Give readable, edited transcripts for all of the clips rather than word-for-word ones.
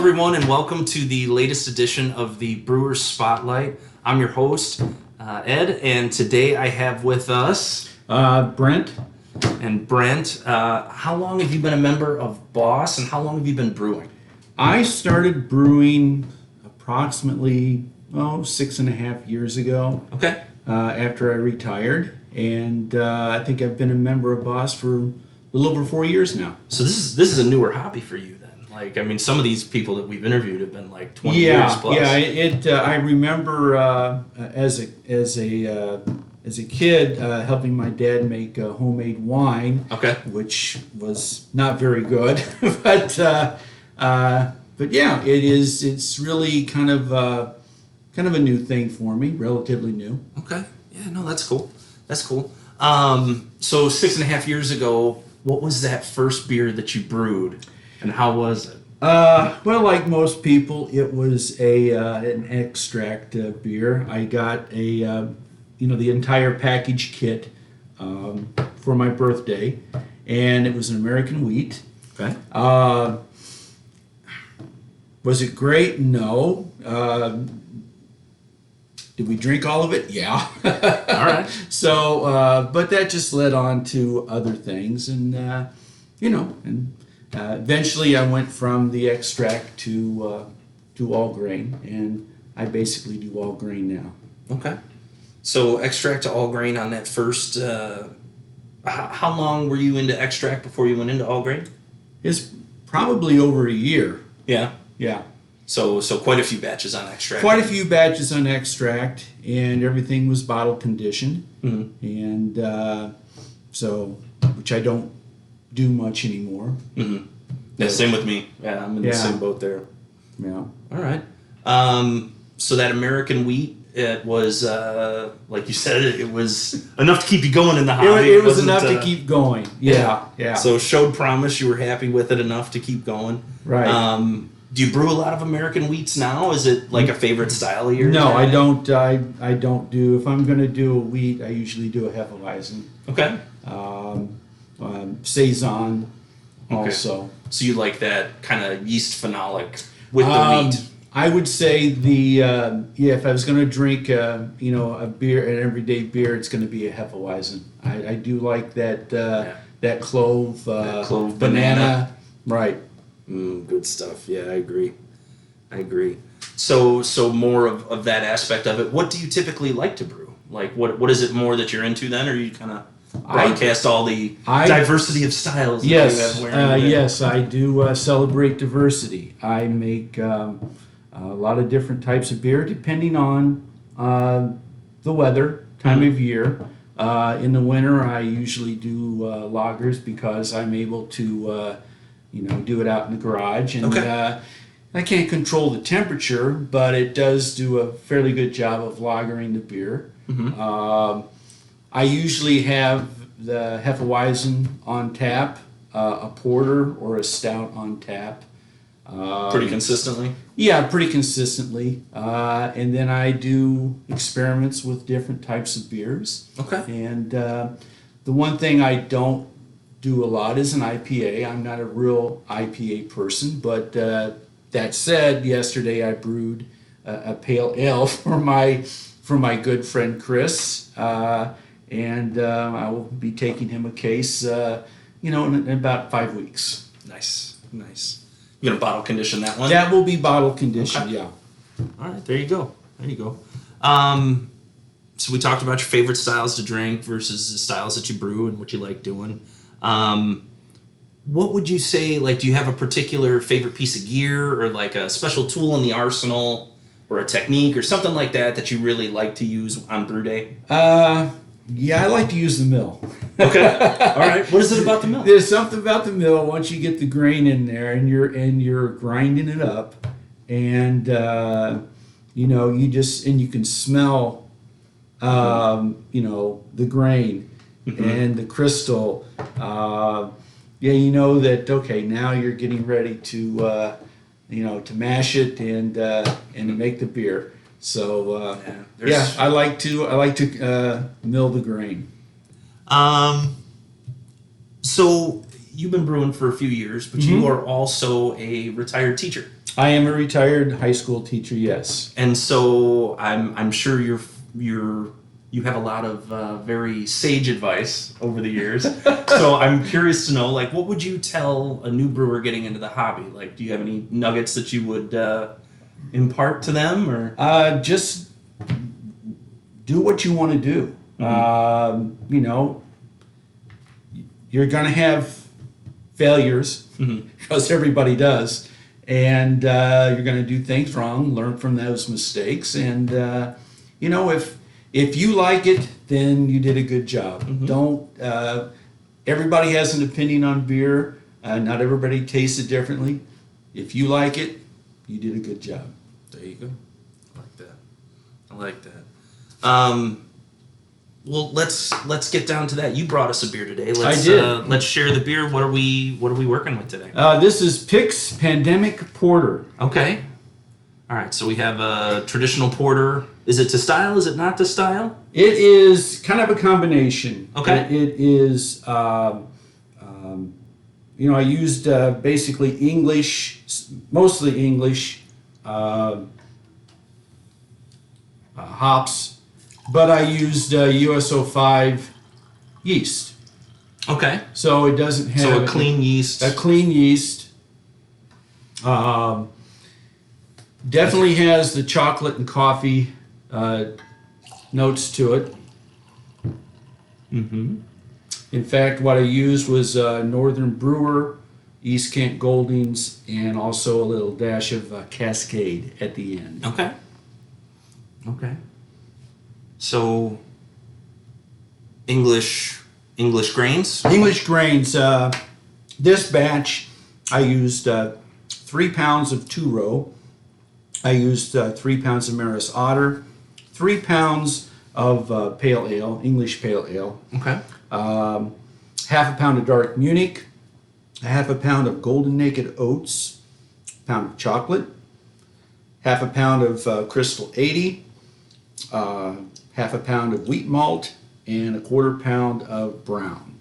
everyone, and welcome to the latest edition of the Brewers Spotlight. I'm your host, Ed, and today I have with us Brent. And Brent, how long have you been a member of Boss, and how long have you been brewing? I started brewing approximately 6.5 years ago. Okay. After I retired, and I think I've been a member of Boss for a little over 4 years now. So this is a newer hobby for you then. Like, I mean, some of these people that we've interviewed have been like 20 years plus. Yeah. I remember as a kid helping my dad make homemade wine. Okay. Which was not very good, but yeah, it's really kind of a new thing for me, relatively new. Okay. Yeah. No, that's cool. That's cool. So 6.5 years ago, what was that first beer that you brewed, and how was it? Well, like most people, it was an extract beer. I got the entire package kit for my birthday, and it was an American wheat. Okay. Was it great? No. Did we drink all of it? Yeah. All right. So, but that just led on to other things, and eventually I went from the extract to all grain, and I basically do all grain now. Okay. So extract to all grain on that first. How long were you into extract before you went into all grain? It's probably over a year. Yeah. Yeah. So quite a few batches on extract. Quite a few batches on extract, and everything was bottle conditioned. Mm-hmm. And which I don't do much anymore. Mm-hmm. Yeah, same with me. Yeah, I'm in the same boat there. Yeah. All right. So that American wheat, it was like you said, it was enough to keep you going in the hobby. It was enough to keep going. Yeah. So showed promise. You were happy with it enough to keep going. Right. Do you brew a lot of American wheats now? Is it like a favorite style of yours? No, I don't. I don't do. If I'm going to do a wheat, I usually do a Hefeweizen. Okay. Saison also. Okay. So you like that kind of yeast phenolic with the wheat? I would say if I was going to drink a beer, an everyday beer, it's going to be a Hefeweizen. I do like that that clove, banana. Right. Good stuff. Yeah, I agree. So more of that aspect of it. What do you typically like to brew? Like what is it more that you're into then, or you kind of broadcast all the diversity of styles? Yes, yes, I do celebrate diversity. I make a lot of different types of beer depending on the weather, time of year. In the winter, I usually do lagers because I'm able to do it out in the garage, and I can't control the temperature, but it does do a fairly good job of lagering the beer. Mm-hmm. I usually have the Hefeweizen on tap, a porter or a stout on tap. Pretty consistently? Yeah, pretty consistently. And then I do experiments with different types of beers. Okay. And the one thing I don't do a lot is an IPA. I'm not a real IPA person, but that said, yesterday I brewed a pale ale for my good friend Chris, and I will be taking him a case, in about 5 weeks. Nice. You're gonna bottle condition that one? That will be bottle conditioned. Okay. Yeah. All right, there you go. So we talked about your favorite styles to drink versus the styles that you brew and what you like doing. What would you say, like, do you have a particular favorite piece of gear or like a special tool in the arsenal or a technique or something like that you really like to use on brew day? Yeah, I like to use the mill. Okay. All right. What is it about the mill? There's something about the mill once you get the grain in there and you're grinding it up, and you can smell the grain and the crystal. You know that now you're getting ready to mash it and to make the beer. So I like to mill the grain. So you've been brewing for a few years, but you are also a retired teacher. I am a retired high school teacher, yes. And so I'm sure you have a lot of very sage advice over the years. So I'm curious to know, like, what would you tell a new brewer getting into the hobby? Like, do you have any nuggets that you would impart to them, or Just do what you want to do. You know, you're going to have failures because everybody does, and you're going to do things wrong. Learn from those mistakes, and you know, if you like it, then you did a good job. Don't. Everybody has an opinion on beer. Not everybody tastes it differently. If you like it, you did a good job. There you go. I like that. Well, let's get down to that. You brought us a beer today. I did. Let's share the beer. What are we working with today? This is Pick's Pandemic Porter. Okay. All right. So we have a traditional porter. Is it to style? Is it not to style? It is kind of a combination. Okay. It is. You know, I used basically English, mostly English hops, but I used USO5 yeast. Okay. So it doesn't have a clean yeast. A clean yeast. Definitely has the chocolate and coffee notes to it. In fact, what I used was Northern Brewer, East Kent Goldings, and also a little dash of Cascade at the end. Okay. So English grains. English grains. This batch, I used 3 pounds of two-row. I used 3 pounds of Maris Otter, 3 pounds of pale ale, English pale ale. Okay. Half a pound of dark Munich, a half a pound of golden naked oats, a pound of chocolate, half a pound of crystal 80, half a pound of wheat malt, and a quarter pound of brown.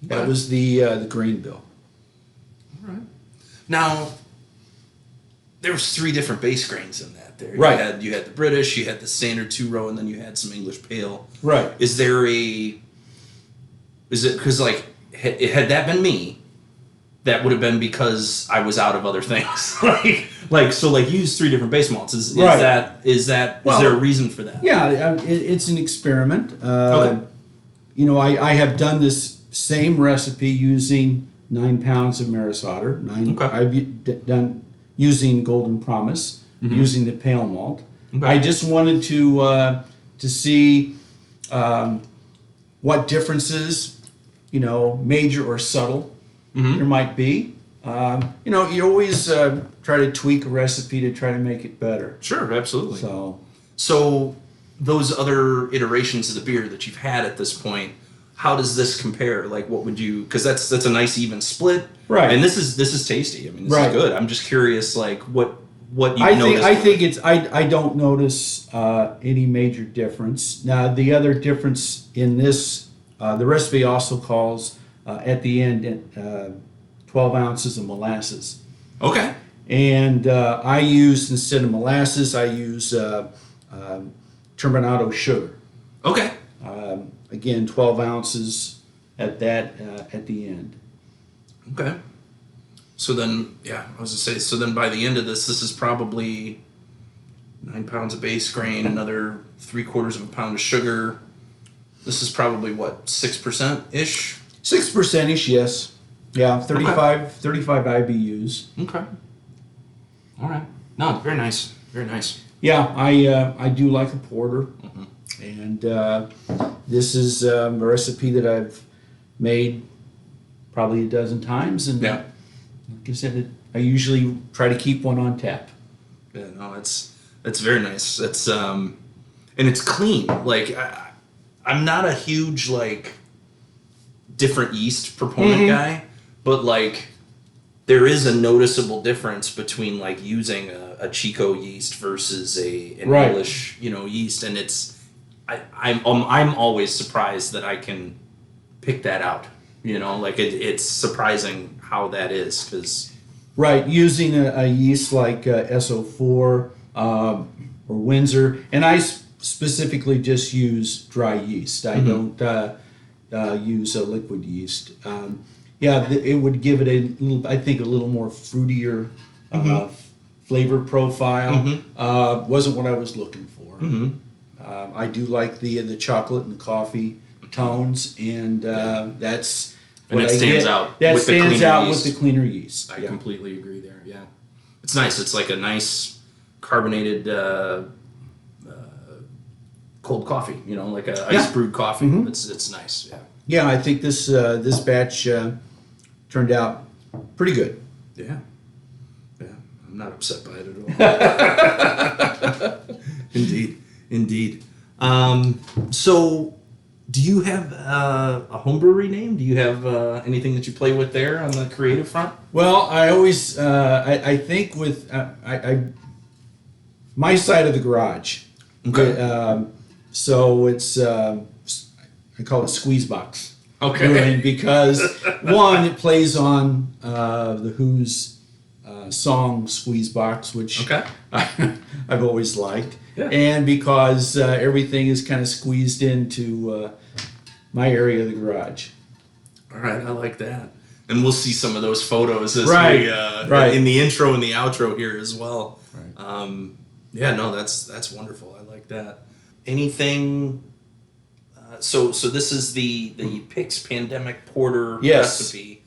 That Okay. was the grain bill. All right. Now, there was 3 different base grains in that. There, Right. You had the British, you had the standard 2-row, and then you had some English pale. Right. Is it because, like, had that been me, that would have been because I was out of other things. So you use 3 different base malts. Is Right. is there a reason for that? Yeah, it's an experiment. Okay. You know, I have done this same recipe using 9 pounds of Maris Otter. Okay. I've done using Golden Promise, using the pale malt. Okay. I just wanted to see what differences, you know, major or subtle, there might be. You know, you always try to tweak a recipe to try to make it better. Sure, absolutely. So those other iterations of the beer that you've had at this point, how does this compare? Like, what would you? Because that's a nice even split, Right. And this is tasty. I mean, this Right. is good. I'm just curious, like what you I noticed. think it's I don't notice any major difference. Now the other difference in this, the recipe also calls at the end 12 ounces of molasses, Okay. and I use, instead of molasses, I use turbinado sugar. Okay. Again, 12 ounces at the end. Okay. So then, yeah, I was gonna say. So then, by the end of this is probably 9 pounds of base grain, another 3/4 of a pound of sugar. This is probably what, 6% ish. 6%ish, yes. Yeah, 35 IBUs. Okay. All right. No, very nice. Very nice. Yeah, I do like a porter, and this is a recipe that I've made probably a dozen times, and Yeah. like I said, I usually try to keep one on tap. Yeah. No, that's very nice. That's and it's clean. Like I'm not a huge like different yeast proponent guy, but like there is a noticeable difference between like using a Chico yeast versus an Right. English, yeast, and it's I'm always surprised that I can pick that out. You know, like it's surprising how that is because Right, using a yeast like SO4 or Windsor, and I specifically just use dry yeast. I don't use a liquid yeast. It would give it a little, I think, a little more fruitier flavor profile. Wasn't what I was looking for. I do like the chocolate and the coffee tones, and that's and what it I stands get. out. That with stands the cleaner out yeast. with the cleaner yeast. I completely agree there. Yeah, it's nice. It's like a nice carbonated cold coffee. You know, like a ice brewed coffee. It's nice. Yeah. Yeah, I think this batch turned out pretty good. Yeah. Yeah. I'm not upset by it at all. Indeed. So, do you have a home brewery name? Do you have anything that you play with there on the creative front? Well, I always I think with my side of the garage. Okay. So it's I call it Squeeze Box. Okay. Brewing because one, it plays on the Who's song Squeeze Box, which Okay. I've always liked, Yeah. and because everything is kind of squeezed into my area of the garage. All right, I like that. And we'll see some of those photos as Right, we right. in the intro and the outro here as well. Right. Yeah, no, that's wonderful. I like that. Anything? So this is the Pix Pandemic Porter Yes. recipe.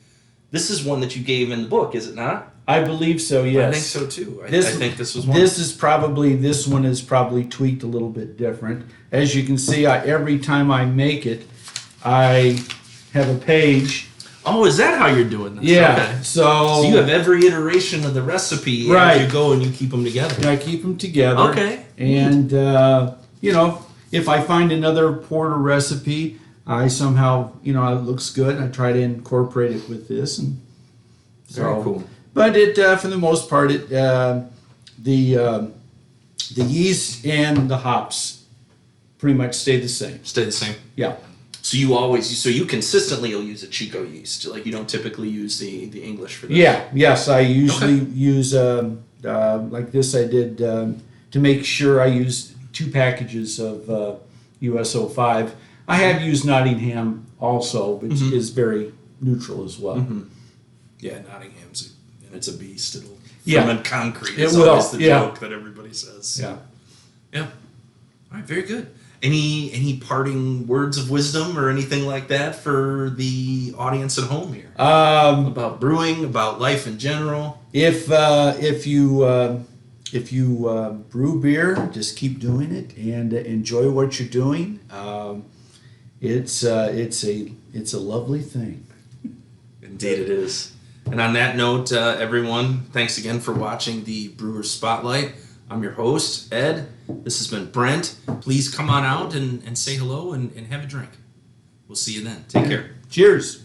This is one that you gave in the book, is it not? I believe so. Yes, I think so too. I think this was one. This one is probably tweaked a little bit different. As you can see, every time I make it, I have a page. Oh, is that how you're doing this? Yeah. Okay. So So you have every iteration of the recipe Right. as you go and you keep them together. I keep them together. Okay. And if I find another porter recipe, I somehow it looks good. I try to incorporate it with this, and Very cool. But it, for the most part, the yeast and the hops pretty much stay the same. Stay the same. Yeah. So you consistently will use a Chico yeast. Like you don't typically use the English for this. Yeah. Yes, I usually use like this. I did to make sure I used 2 packages of USO5. I have used Nottingham also, which is very neutral as well. Yeah, Nottingham's it's a beast. It'll Yeah. ferment concrete. It It's will, always the yeah. joke that everybody says. Yeah. Yeah. All right, very good. Any parting words of wisdom or anything like that for the audience at home here? About brewing, about life in general? If you brew beer, just keep doing it and enjoy what you're doing. It's a lovely thing. Indeed it is. And on that note, everyone, thanks again for watching the Brewers Spotlight. I'm your host, Ed. This has been Brent. Please come on out and say hello and have a drink. We'll see you then. Take care. Cheers.